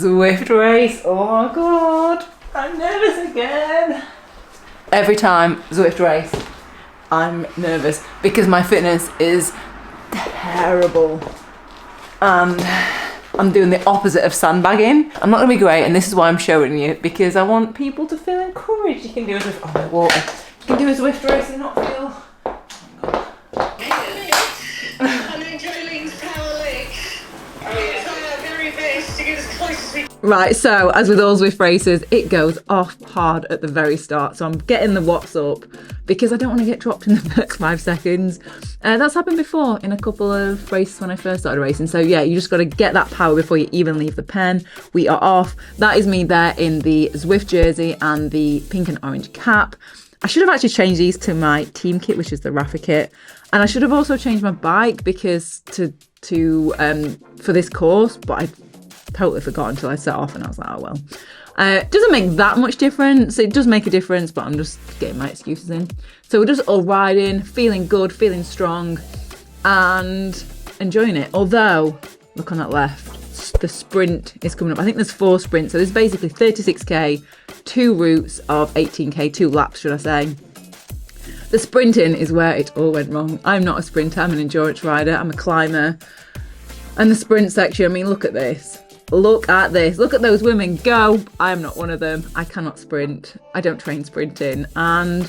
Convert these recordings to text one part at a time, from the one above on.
Zwift race, oh my god, I'm nervous again. Every time Zwift race, I'm nervous because my fitness is terrible. And I'm doing the opposite of sandbagging. I'm not gonna be great, and this is why I'm showing you, because I want people to feel encouraged. You can do a Zwift, oh my water. You can do a Zwift race and not feel, Right, so as with all Zwift races, it goes off hard at the very start. So I'm getting the watts up because I don't want to get dropped in the first 5 seconds. That's happened before in a couple of races when I first started racing. So yeah, you just got to get that power before you even leave the pen. We are off. That is me there in the Zwift jersey and the pink and orange cap. I should have actually changed these to my team kit, which is the Rafa kit. And I should have also changed my bike because for this course, but I totally forgot until I set off and I was like, oh well. It doesn't make that much difference. It does make a difference, but I'm just getting my excuses in. So we're just all riding, feeling good, feeling strong, and enjoying it. Although, look on that left, the sprint is coming up. I think there's 4 sprints. So there's basically 36k, 2 routes of 18k, 2 laps, should I say. The sprinting is where it all went wrong. I'm not a sprinter, I'm an endurance rider, I'm a climber. And the sprint section, I mean, look at this. Look at this. Look at those women go. I'm not one of them. I cannot sprint. I don't train sprinting. And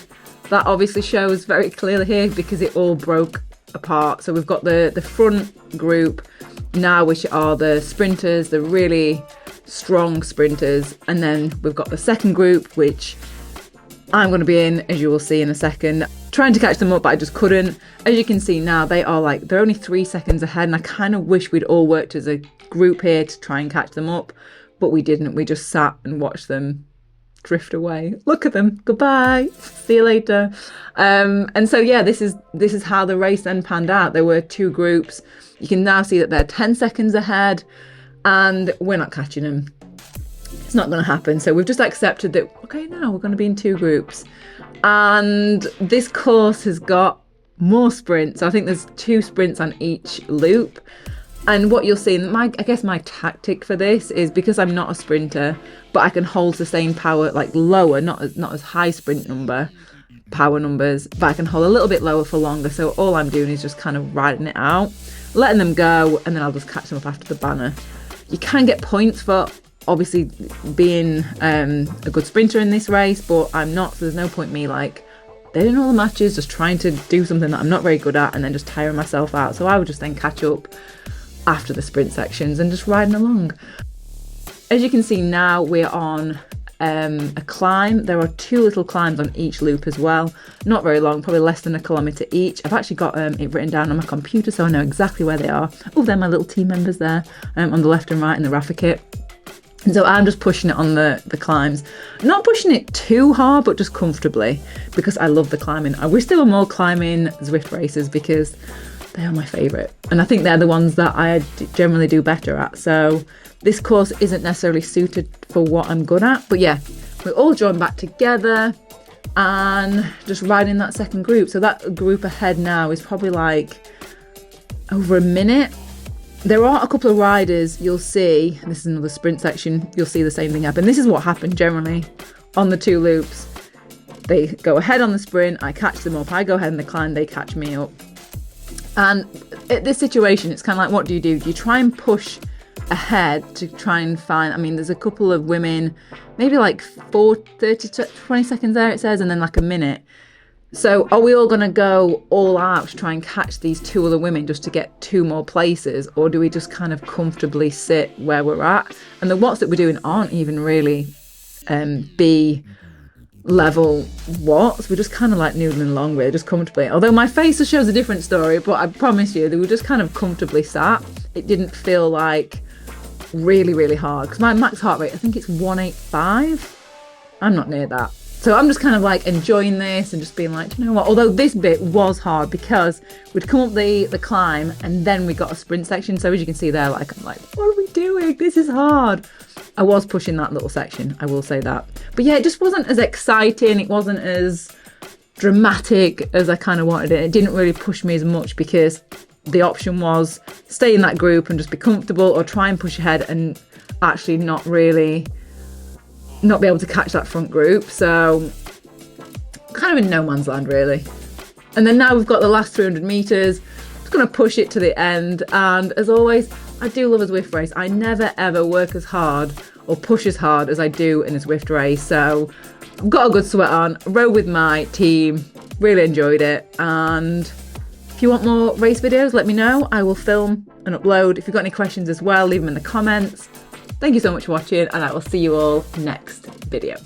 that obviously shows very clearly here because it all broke apart. So we've got the front group now, which are the sprinters, the really strong sprinters. And then we've got the second group, which I'm going to be in, as you will see in a second. Trying to catch them up, but I just couldn't. As you can see now, they're only 3 seconds ahead, and I kind of wish we'd all worked as a group here to try and catch them up, but we didn't. We just sat and watched them drift away. Look at them. Goodbye. See you later. And so yeah, this is how the race then panned out. There were 2 groups. You can now see that they're 10 seconds ahead, and we're not catching them. It's not going to happen. So we've just accepted that, okay, now we're going to be in 2 groups. And this course has got more sprints. I think there's 2 sprints on each loop. And what you'll see, I guess my tactic for this is because I'm not a sprinter, but I can hold the same power, like lower, not as high sprint power numbers, but I can hold a little bit lower for longer. So all I'm doing is just kind of riding it out, letting them go, and then I'll just catch them up after the banner. You can get points for obviously being a good sprinter in this race, but I'm not, so there's no point me like they're in all the matches just trying to do something that I'm not very good at and then just tiring myself out. So I would just then catch up after the sprint sections and just riding along. As you can see now, we're on a climb. There are 2 little climbs on each loop as well, not very long, probably less than a kilometre each. I've actually got it written down on my computer so I know exactly where they are. Oh, they're my little team members there on the left and right in the Rafa kit. And so I'm just pushing it on the climbs. Not pushing it too hard, but just comfortably, because I love the climbing. I wish there were more climbing Zwift races because they are my favourite. And I think they're the ones that I generally do better at. So this course isn't necessarily suited for what I'm good at. But yeah, we're all joined back together and just riding that second group. So that group ahead now is probably like over a minute. There are a couple of riders you'll see, this is another sprint section, you'll see the same thing happen. This is what happened generally on the 2 loops. They go ahead on the sprint, I catch them up, I go ahead in the climb, they catch me up. And at this situation, it's kind of like, what do? You try and push ahead to try and find, I mean, there's a couple of women, maybe like 30 to 20 seconds there it says, and then like a minute. So are we all going to go all out to try and catch these 2 other women just to get 2 more places? Or do we just kind of comfortably sit where we're at? And the watts that we're doing aren't even really B level watts. We're just kind of like noodling along with it, just comfortably. Although my face shows a different story, but I promise you, they were just kind of comfortably sat. It didn't feel like really, really hard. Because my max heart rate, I think it's 185. I'm not near that. So I'm just kind of like enjoying this and just being like, do you know what? Although this bit was hard because we'd come up the climb and then we got a sprint section. So as you can see there, like, I'm like, what are we doing? This is hard. I was pushing that little section, I will say that. But yeah, it just wasn't as exciting. It wasn't as dramatic as I kind of wanted it. It didn't really push me as much because the option was stay in that group and just be comfortable, or try and push ahead and actually not be able to catch that front group. So kind of in no man's land really. And then now we've got the last 300 meters. Just going to push it to the end. And as always, I do love a Zwift race. I never ever work as hard or push as hard as I do in a Zwift race. So I've got a good sweat on, rode with my team, really enjoyed it. And if you want more race videos, let me know. I will film and upload. If you've got any questions as well, leave them in the comments. Thank you so much for watching, and I will see you all next video.